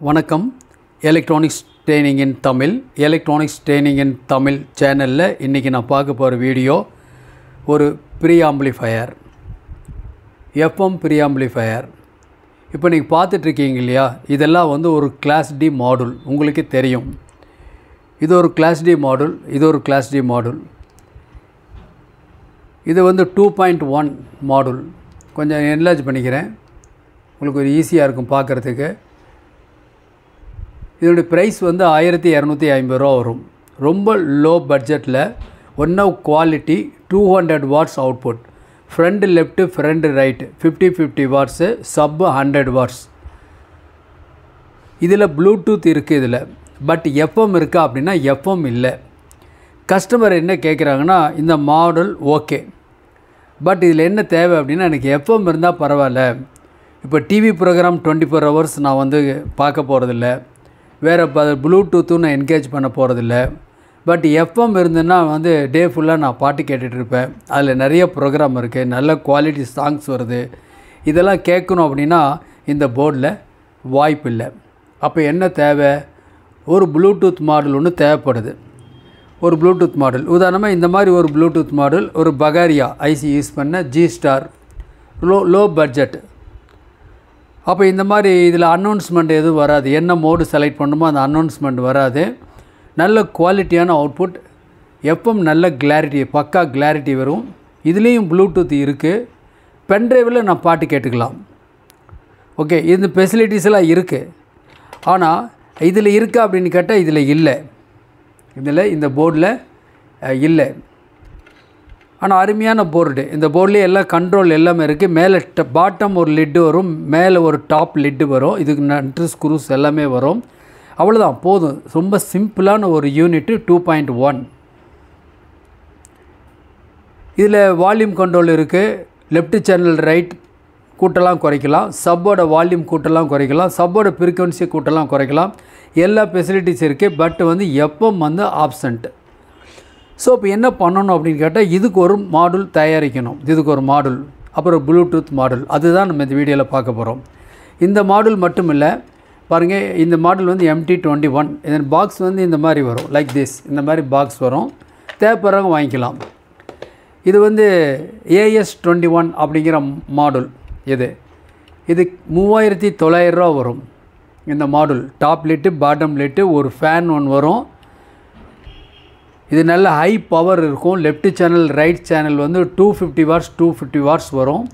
வணக்கம். Electronics training இன் தமிழ் சேனலில் இன்றைக்கி நான் பார்க்க போகிற வீடியோ ஒரு pre amplifier, FM pre amplifier. இப்போ நீங்கள் பார்த்துட்ருக்கீங்க இல்லையா, இதெல்லாம் வந்து ஒரு கிளாஸ் டி மாடுல். உங்களுக்கே தெரியும், இது ஒரு கிளாஸ் டி மாடுல், இது ஒரு கிளாஸ் டி மாடுல். இது வந்து 2.1 மாடுல். கொஞ்சம் என்லார்ஜ் பண்ணிக்கிறேன், உங்களுக்கு ஒரு ஈஸியாக இருக்கும் பார்க்குறதுக்கு. இதோடைய ப்ரைஸ் வந்து 1250 ரூபா வரும். ரொம்ப லோ பட்ஜெட்டில் one of quality 200 watts output, front left front right 50-50 watts, sub 100 watts. இதில் ப்ளூடூத் இருக்குது இதில், பட் எஃப்எம் இருக்கா அப்படின்னா எஃப்எம் இல்லை. கஸ்டமர் என்ன கேட்குறாங்கன்னா, இந்த மாடல் ஓகே, பட் இதில் என்ன தேவை அப்படின்னா எனக்கு எஃப்எம் இருந்தால் பரவாயில்ல. இப்போ டிவி ப்ரோக்ராம் 24 hours நான் வந்து பார்க்க போகிறதில்ல, வேறு ப்ளூடூத்தும் நான் என்கேஜ் பண்ண போகிறதில்ல. பட் எஃப்எம் இருந்துன்னா வந்து டே ஃபுல்லாக நான் பாட்டு கேட்டுட்ருப்பேன். அதில் நிறைய ப்ரோக்ராம் இருக்குது, நல்ல குவாலிட்டி சாங்ஸ் வருது. இதெல்லாம் கேட்கணும் அப்படின்னா இந்த போர்டில் வாய்ப்பு இல்லை. அப்போ என்ன தேவை? ஒரு ப்ளூடூத் மாடல் ஒன்று தேவைப்படுது. ஒரு ப்ளூடூத் மாடல், உதாரணமாக இந்த மாதிரி ஒரு ப்ளூடூத் மாடல், ஒரு பகாரியா ஐசி யூஸ் பண்ண G-Star, லோ பட்ஜெட். அப்போ இந்த மாதிரி இதில் அனௌன்ஸ்மெண்ட் எதுவும் வராது. என்ன மோடு செலக்ட் பண்ணுமோ அந்த அனௌன்ஸ்மெண்ட் வராது. நல்ல குவாலிட்டியான அவுட்புட், எஃப்எம் நல்ல கிளாரிட்டி, பக்கா கிளாரிட்டி வரும். இதுலேயும் ப்ளூடூத் இருக்குது. பென்ட்ரைவில் நான் பாட்டு கேட்டுக்கலாம். ஓகே, இந்த ஃபெசிலிட்டிஸ் எல்லாம் இருக்குது. ஆனால் இதில் இருக்கா அப்படின்னு கேட்டால் இதில் இல்லை. இதில் இந்த போர்டில் இல்லை. ஆனால் அருமையான போர்டு. இந்த போர்ட்லேயே எல்லாம் கண்ட்ரோல் எல்லாமே இருக்குது. மேலே பாட்டம் ஒரு லிட்டு வரும், மேலே ஒரு டாப் லிட்டு வரும். இதுக்கு நட்டு ஸ்க்ரூஸ் எல்லாமே வரும். அவ்வளோதான், போதும். ரொம்ப சிம்பிளான ஒரு யூனிட்டு 2.1. இதில் வால்யூம் கண்ட்ரோல் இருக்குது. லெஃப்ட் சேனல் ரைட் கூட்டலாம் குறைக்கலாம், சப்போட வால்யூம் கூட்டலாம் குறைக்கலாம், சப்போட ஃப்ரீக்வன்சி கூட்டலாம் குறைக்கலாம். எல்லா ஃபெசிலிட்டிஸ் இருக்குது. பட் வந்து எஃப்எம் வந்து ஆப்சண்ட். ஸோ இப்போ என்ன பண்ணணும் அப்படின்னு கேட்டால், இதுக்கு ஒரு மாடுல் தயாரிக்கணும். இதுக்கு ஒரு மாடுல், அப்புறம் ப்ளூடூத் மாடுல். அதுதான் நம்ம இந்த வீடியோவில் பார்க்க போகிறோம். இந்த மாடுல் மட்டும் இல்லை, பாருங்கள். இந்த மாடல் வந்து MT21. இதன் பாக்ஸ் வந்து இந்த மாதிரி வரும், லைக் திஸ். இந்த மாதிரி பாக்ஸ் வரும். தேவைப்படுறவங்க வாங்கிக்கலாம். இது வந்து AS21 அப்படிங்கிற மாடுல். இது 3900 ரூபா வரும். இந்த module top lid, bottom lid, ஒரு ஃபேன் ஒன்று வரும். இது நல்ல ஹை பவர் இருக்கும். லெஃப்ட் சேனல் ரைட் சேனல் வந்து 250 வாட்ஸ் வரும்.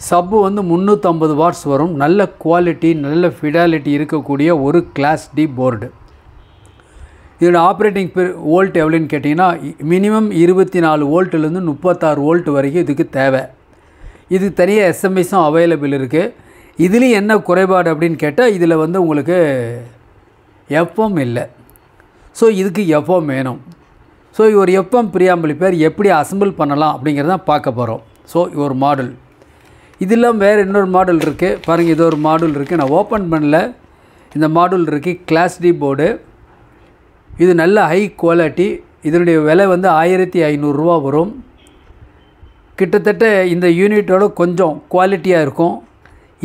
சப்பு வந்து 350 வாட்ஸ் வரும். நல்ல குவாலிட்டி, நல்ல ஃபிடாலிட்டி இருக்கக்கூடிய ஒரு கிளாஸ் டி போர்டு. இதோட ஆப்ரேட்டிங் வோல்ட் எவ்வளோன்னு கேட்டிங்கன்னா, மினிமம் 24 வோல்ட்லேருந்து 36 வோல்ட் வரைக்கும் இதுக்கு தேவை. இது தனியாக எஸ்எம்எஸும் அவைலபிள் இருக்குது. இதுலேயும் என்ன குறைபாடு அப்படின்னு கேட்டால், இதில் வந்து உங்களுக்கு எஃப்எம் இல்லை. ஸோ இதுக்கு எஃப்எம் வேணும். ஸோ ஒரு எஃப்எம் ப்ரீ ஆம்பிளிஃபையர் எப்படி அசம்பிள் பண்ணலாம் அப்படிங்கிறத பார்க்க போகிறோம். ஸோ ஒரு மாடல். இதெல்லாம் வேறு இன்னொரு மாடல் இருக்குது, பாருங்கள். இது ஒரு மாடல் இருக்குது, நான் ஓப்பன் பண்ணல. இந்த மாடல் இருக்குது, கிளாஸ் டி போர்டு. இது நல்ல ஹை குவாலிட்டி. இதனுடைய விலை வந்து 1500 ரூபா வரும். கிட்டத்தட்ட இந்த யூனிட்டோட கொஞ்சம் குவாலிட்டியாக இருக்கும்.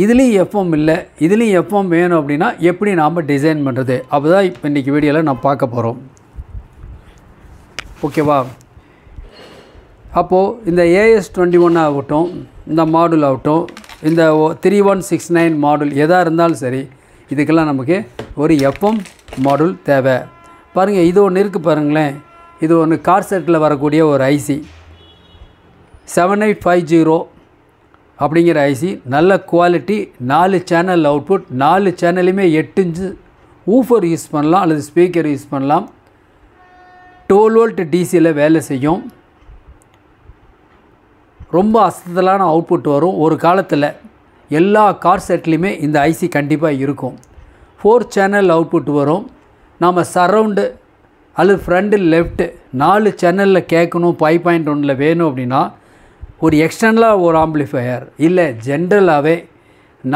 இதுலேயும் எஃப்எம் இல்லை. இதுலேயும் எஃப்எம் வேணும் அப்படின்னா எப்படி நாம் டிசைன் பண்ணுறது, அப்போ தான் இப்போ இன்றைக்கி வீடியோவில் நான் பார்க்க போகிறோம். ஓகேவா? அப்போது இந்த AS21 ஆகட்டும், இந்த மாடல் ஆகட்டும், இந்த 3169 மாடல் எதாக இருந்தாலும் சரி, இதுக்கெல்லாம் நமக்கு ஒரு எஃப்எம் மாடல் தேவை. பாருங்கள், இது ஒன்று இருக்குது பாருங்களேன். இது ஒன்று கார் செட்டில் வரக்கூடிய ஒரு ஐசி 7850 அப்படிங்கிற ஐசி. நல்ல குவாலிட்டி, 4 சேனல் அவுட்புட். 4 சேனலையுமே 8 இன்ச்சு ஊஃபர் யூஸ் பண்ணலாம் அல்லது ஸ்பீக்கர் யூஸ் பண்ணலாம். 12 வோல்ட் டிசியில் வேலை செய்யும். ரொம்ப அசத்தலான அவுட்புட் வரும். ஒரு காலத்தில் எல்லா கார் செட்லேயுமே இந்த ஐசி கண்டிப்பாக இருக்கும். 4 சேனல் அவுட்புட் வரும். நாம் சரவுண்டு அல்லது ஃப்ரண்ட்டு லெஃப்ட்டு 4 சேனலில் கேட்கணும், 5.1 வேணும் அப்படின்னா ஒரு எக்ஸ்டர்னலாக ஒரு ஆம்பிளிஃபையர் இல்லை, ஜென்ரலாகவே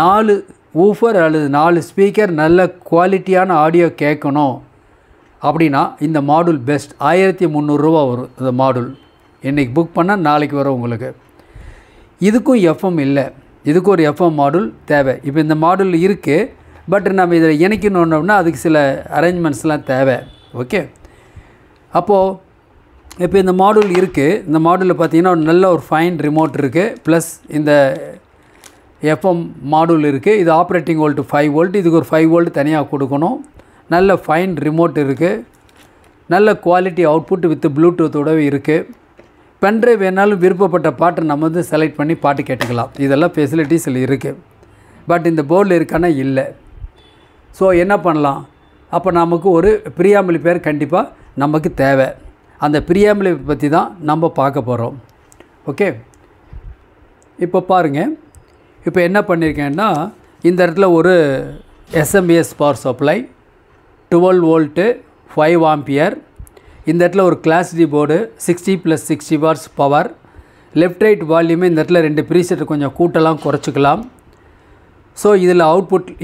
4 ஊஃபர் அல்லது 4 ஸ்பீக்கர் நல்ல குவாலிட்டியான ஆடியோ கேட்கணும் அப்படின்னா இந்த மாடுல் பெஸ்ட். 1300 ரூபா வரும் இந்த மாடுல். இன்றைக்கி புக் பண்ணால் நாளைக்கு வரும் உங்களுக்கு. இதுக்கும் எஃப்எம் இல்லை. இதுக்கு ஒரு எஃப்எம் மாடுல் தேவை. இப்போ இந்த மாடுல் இருக்குது, பட் நம்ம இதில் இணைக்கணுன்னா அதுக்கு சில அரேஞ்ச்மெண்ட்ஸ்லாம் தேவை. ஓகே, அப்போது இப்போ இந்த மாடல் இருக்குது. இந்த மாடலில் பார்த்திங்கன்னா நல்ல ஒரு ஃபைன் ரிமோட் இருக்குது, ப்ளஸ் இந்த எஃப்எம் மாடல் இருக்குது. இது ஆப்ரேட்டிங் வோல்ட்டு 5 வோல்ட், இதுக்கு ஒரு 5 வோல்ட் தனியாக கொடுக்கணும். நல்ல ஃபைன் ரிமோட் இருக்குது, நல்ல குவாலிட்டி அவுட்புட் வித் ப்ளூடூத்தோடவே இருக்குது. பென்ட்ரைவ் வேணாலும் விருப்பப்பட்ட பாட்டை நம்ம வந்து செலக்ட் பண்ணி பாட்டு கேட்டுக்கலாம். இதெல்லாம் ஃபெசிலிட்டிஸில் இருக்குது. பட் இந்த போர்டில் இருக்கானா இல்லை. ஸோ என்ன பண்ணலாம், அப்போ நமக்கு ஒரு ப்ரீஆம்பிளிஃபையர் கண்டிப்பாக நமக்கு தேவை. அந்த ப்ரீஆம்பிளிஃபையர் பற்றி தான் நம்ம பார்க்க போகிறோம். ஓகே, இப்போ பாருங்கள். இப்போ என்ன பண்ணியிருக்கேன்னா, இந்த இடத்துல ஒரு SMPS power supply 12 volt 5 ampere. இந்த இடத்துல ஒரு class D board 60 + 60 watts power. Left right வால்யூமே இந்த இடத்துல 2 ப்ரீசெட் கொஞ்சம் கூட்டலாம் குறைச்சிக்கலாம். ஸோ இதில்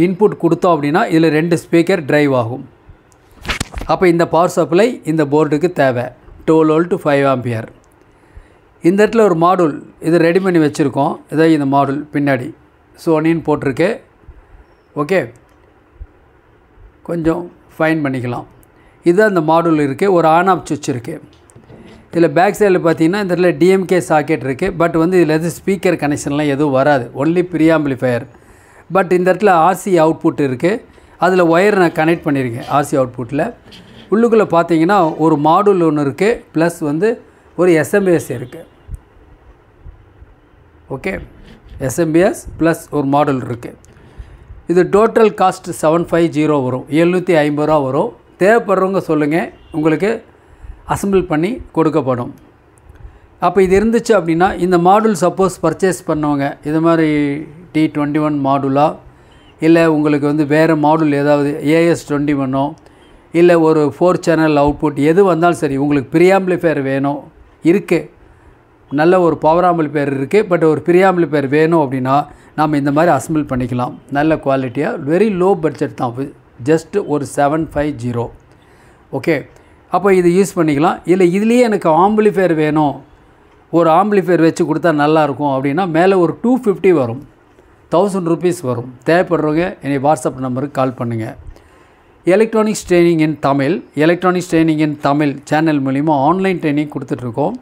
இன்புட் கொடுத்தோம் அப்படின்னா இதில் 2 ஸ்பீக்கர் ட்ரைவ் ஆகும். அப்போ இந்த பவர் சப்ளை இந்த போர்டுக்கு தேவை 12 வோல்ட் 5 ஆம்பியர். இந்த இடத்துல ஒரு மாடல் இது ரெடி பண்ணி வச்சுருக்கோம். இதை இந்த மாடல் பின்னாடி சோனின்னு போட்டிருக்கு. ஓகே, கொஞ்சம் ஃபைன் பண்ணிக்கலாம். இது அந்த மாடல் இருக்குது. ஒரு ஆன் ஆஃப் சுவிட்ச் இருக்குது. இதில் பேக் சைடில் பார்த்தீங்கன்னா இந்த இடத்துல டிஎம்கே சாக்கெட் இருக்குது. பட் வந்து இதில் எதுவும் ஸ்பீக்கர் கனெக்ஷன்லாம் எதுவும் வராது, ஒன்லி ப்ரீஆம்பிளிஃபையர். பட் இந்த இடத்துல ஆர்சி அவுட்புட் இருக்குது. அதில் ஒயர் நான் கனெக்ட் பண்ணியிருக்கேன் ஆர்சி அவுட்புட்டில். உள்ளுக்குள்ளே பார்த்தீங்கன்னா ஒரு மாடல் ஒன்று இருக்குது, ப்ளஸ் வந்து ஒரு எஸ்எம்பிஎஸ் இருக்குது. ஓகே, எஸ்எம்பிஎஸ் ப்ளஸ் ஒரு மாடல் இருக்குது. இது டோட்டல் காஸ்ட் 750 வரும், 750 ரூபா வரும். தேவைப்படுறவங்க சொல்லுங்கள், உங்களுக்கு அசம்பிள் பண்ணி கொடுக்கப்படும். அப்போ இது இருந்துச்சு அப்படின்னா இந்த மாடல் சப்போஸ் பர்ச்சேஸ் பண்ணவங்க இது மாதிரி T21 மாடுலா, இல்லை உங்களுக்கு வந்து வேறு மாடல் ஏதாவது AS21ஓ, இல்லை ஒரு 4 சேனல் அவுட்புட் எது வந்தாலும் சரி, உங்களுக்கு ப்ரீஆம்பிளிஃபையர் வேணும் இருக்குது, நல்ல ஒரு பவர் ஆம்பிளிஃபையர் இருக்குது, பட் ஒரு ப்ரீஆம்பிளிஃபையர் வேணும் அப்படின்னா நாம் இந்த மாதிரி அசம்பிள் பண்ணிக்கலாம். நல்ல குவாலிட்டியாக, வெரி லோ பட்ஜெட் தான், ஜஸ்ட் ஒரு 750. ஓகே, அப்போ இது யூஸ் பண்ணிக்கலாம். இல்லை இதுலேயே எனக்கு ஆம்பிளிஃபையர் வேணும், ஒரு ஆம்பிளிஃபையர் வச்சு கொடுத்தா நல்லாயிருக்கும் அப்படின்னா மேலே ஒரு 250 வரும், 1000 rupees வரும். தேவைப்படுறவங்க என்னை வாட்ஸ்அப் நம்பருக்கு கால் பண்ணுங்கள். எலக்ட்ரானிக்ஸ் ட்ரைனிங் இன் தமிழ் சேனல் மூலிமா ஆன்லைன் ட்ரைனிங் கொடுத்துட்ருக்கோம்.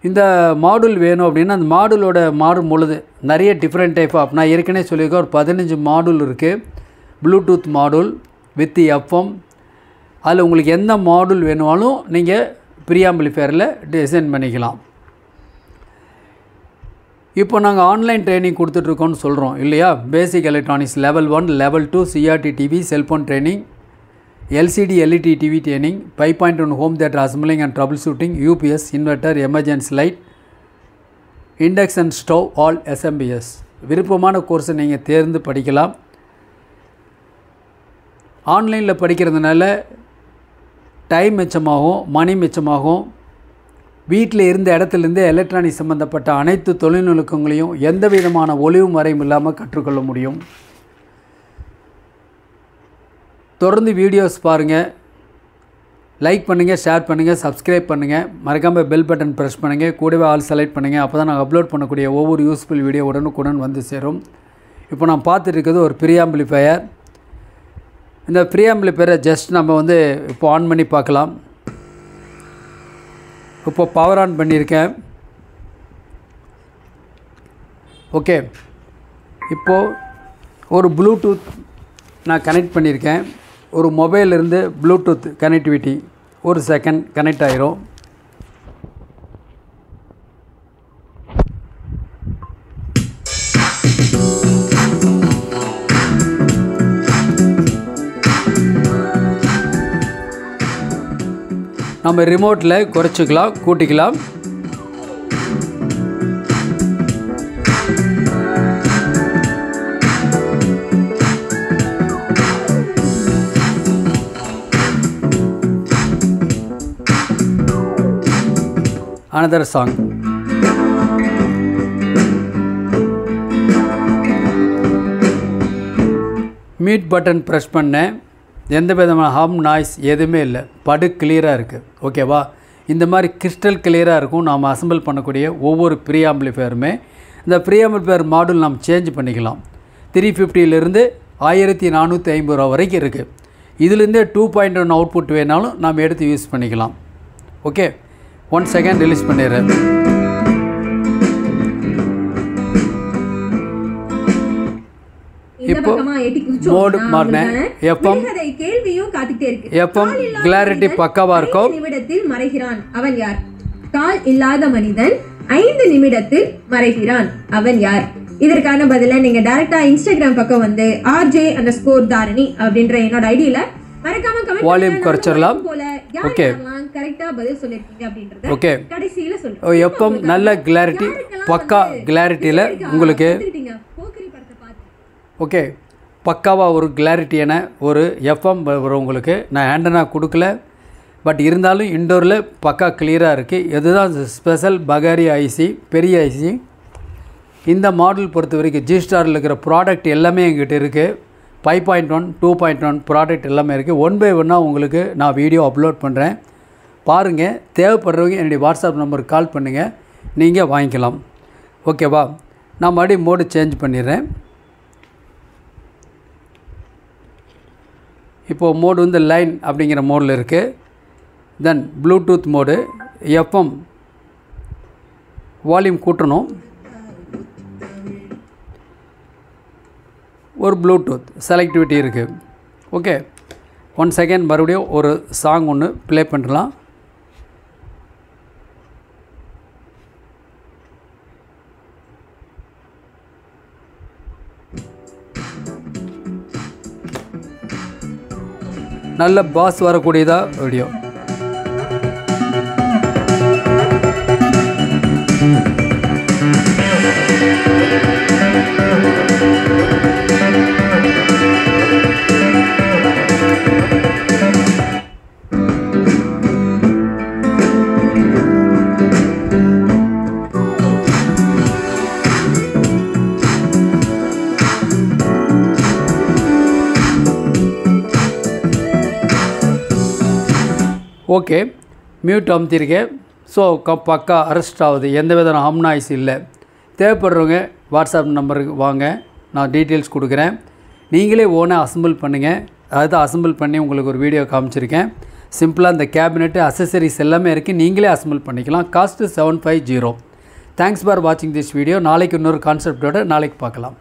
இந்த மாடல் வேணும் அப்படின்னா அந்த மாடலோட மாடும் பொழுது நிறைய டிஃப்ரெண்ட் டைப் ஆஃப், நான் ஏற்கனவே சொல்லியிருக்கேன், ஒரு 15 மாடல் இருக்குது. ப்ளூடூத் மாடல் வித் எஃப்எம், அதில் உங்களுக்கு எந்த மாடல் வேணுமாலும் நீங்கள் ப்ரீஆம்பிளிஃபையரில் டிசைன் பண்ணிக்கலாம். இப்போ நாங்கள் ஆன்லைன் ட்ரைனிங் கொடுத்துட்ருக்கோன்னு சொல்கிறோம் இல்லையா. பேசிக் electronics level 1, level 2 CRT TV, cellphone training, LCD LED TV training, 5.1 home theatre assembling and trouble shooting, UPS, inverter, emergency light, induction stove, all SMBS. விருப்பமான கோர்ஸை நீங்கள் தேர்ந்து படிக்கலாம். ஆன்லைனில் படிக்கிறதுனால டைம் மிச்சமாகும், மணி மிச்சமாகும். வீட்டில் இருந்த இடத்துலேருந்தே எலக்ட்ரானிக் சம்மந்தப்பட்ட அனைத்து தொழில்நுட்பங்களையும் எந்த விதமான ஒளிவு மறையும் இல்லாமல் கற்றுக்கொள்ள முடியும். தொடர்ந்து வீடியோஸ் பாருங்கள், லைக் பண்ணுங்கள், ஷேர் பண்ணுங்கள், சப்ஸ்கிரைப் பண்ணுங்கள், மறக்காமல் பெல் பட்டன் ப்ரெஸ் பண்ணுங்கள், கூடவே ஆல் செலக்ட் பண்ணுங்கள். அப்போ தான் நாங்கள் அப்லோட் பண்ணக்கூடிய ஒவ்வொரு யூஸ்ஃபுல் வீடியோ உடனுக்குடன் வந்து சேரும். இப்போ நான் பார்த்துட்டு இருக்கிறது ஒரு ப்ரீஆம்பிளிஃபையர். இந்த ப்ரீஆம்பிளிஃபையரை ஜஸ்ட் நம்ம வந்து இப்போ ஆன் பண்ணி பார்க்கலாம். இப்போ பவர் ஆன் பண்ணியிருக்கேன். ஓகே, இப்போது ஒரு ப்ளூடூத் நான் கனெக்ட் பண்ணியிருக்கேன். ஒரு மொபைலிருந்து ப்ளூடூத் கனெக்டிவிட்டி ஒரு செகண்ட் கனெக்ட் ஆகிரும். நம்ம ரிமோட்டில் குறைச்சிக்கலாம், கூட்டிக்கலாம். another song. Mute button press பண்ணேன். எந்த விதமான ஹம் நாய்ஸ் எதுவுமே இல்லை, படு கிளியராக இருக்குது. ஓகேவா, இந்த மாதிரி கிறிஸ்டல் கிளியராக இருக்கும். நாம் அசம்பிள் பண்ணக்கூடிய ஒவ்வொரு ப்ரீஆம்பிளிஃபையருமே. இந்த ப்ரீஆம்பிளிஃபையர் மாடல் நாம் சேஞ்ச் பண்ணிக்கலாம். 350 லிருந்து 1450 ரூபா வரைக்கும் இருக்குது. இதுலேருந்தே 2.1 அவுட்புட் வேணாலும் நாம் எடுத்து யூஸ் பண்ணிக்கலாம். ஓகே, 1 செகண்ட் ரிலீஸ் பண்ணிடுறேன். இப்போ மோடு மாறினேன். எஃப்எம் கிளாரிட்டி பக்காவாக இருக்கும். நிமிடத்தில் மறைகிறான் அவன் யார்? கால் இல்லாத மனிதன் 5 நிமிடத்தில் மறைகிறான் அவன் யார்? இதற்கான பதிலை நீங்க டைரக்டா இன்ஸ்டாகிராம் பக்கம் வந்து RJ_தாரணி அப்படின்ற என்னோட ஐடியில மறக்காம கமெண்ட் வால்யூம் குறைச்சிடலாம். ஓகே, கரெக்டா பதில் சொல்லிருக்கீங்க அப்படின்றத ஓகே கடைசியில சொல்றேன். எஃப்எம் நல்ல கிளாரிட்டி, பக்கா கிளாரிட்டியில் உங்களுக்கு ஓகே பக்காவாக ஒரு கிளாரிட்டியான ஒரு எஃப்எம் வரும் உங்களுக்கு. நான் ஆண்டனா கொடுக்கல, பட் இருந்தாலும் இன்டோரில் பக்கா கிளியராக இருக்குது. இதுதான் ஸ்பெஷல் பகாரி ஐசி, பெரிய ஐசி. இந்த மாடல் பொறுத்த வரைக்கும் G-Starல இருக்கிற ப்ராடக்ட் எல்லாமே எங்கிட்ட இருக்குது. 5.1 2.1 ப்ராடக்ட் எல்லாமே இருக்குது. 1 by 1 உங்களுக்கு நான் வீடியோ அப்லோட் பண்ணுறேன், பாருங்கள். தேவைப்படுறவங்க என்னுடைய வாட்ஸ்அப் நம்பருக்கு கால் பண்ணுங்கள், நீங்கள் வாங்கிக்கலாம். ஓகேவா? நான் மறுபடியும் மோடு சேஞ்ச் பண்ணிடுறேன். இப்போது மோடு வந்து லைன் அப்படிங்கிற மோடில் இருக்குது. Then Bluetooth mode. FM volume கூட்டணும். ஒரு ப்ளூடூத் செலக்டிவிட்டி இருக்குது. ஓகே, 1 செகண்ட் மறுபடியும் ஒரு சாங் ஒன்று ப்ளே பண்ணலாம். நல்ல பாஸ் வரக்கூடியதா வீடியோ. ஓகே, மியூட் அமுத்திருக்கேன். ஸோ பக்கா அரெஸ்ட் ஆகுது, எந்த வித ஹம் நாய்ஸ் இல்லை. தேவைப்படுறவங்க வாட்ஸ்அப் நம்பருக்கு வாங்க, நான் டீட்டெயில்ஸ் கொடுக்குறேன். நீங்களே ஓனாக அசம்பிள் பண்ணுங்கள். அதுதான் அசம்பிள் பண்ணி உங்களுக்கு ஒரு வீடியோ காமிச்சிருக்கேன். சிம்பிளாக இந்த கேபினெட்டு அசசரிஸ் எல்லாமே இருக்குது, நீங்களே அசம்பிள் பண்ணிக்கலாம். காஸ்ட்டு 750. தேங்க்ஸ் ஃபார் வாட்சிங் திஸ் வீடியோ. நாளைக்கு இன்னொரு கான்செப்டோடு நாளைக்கு பார்க்கலாம்.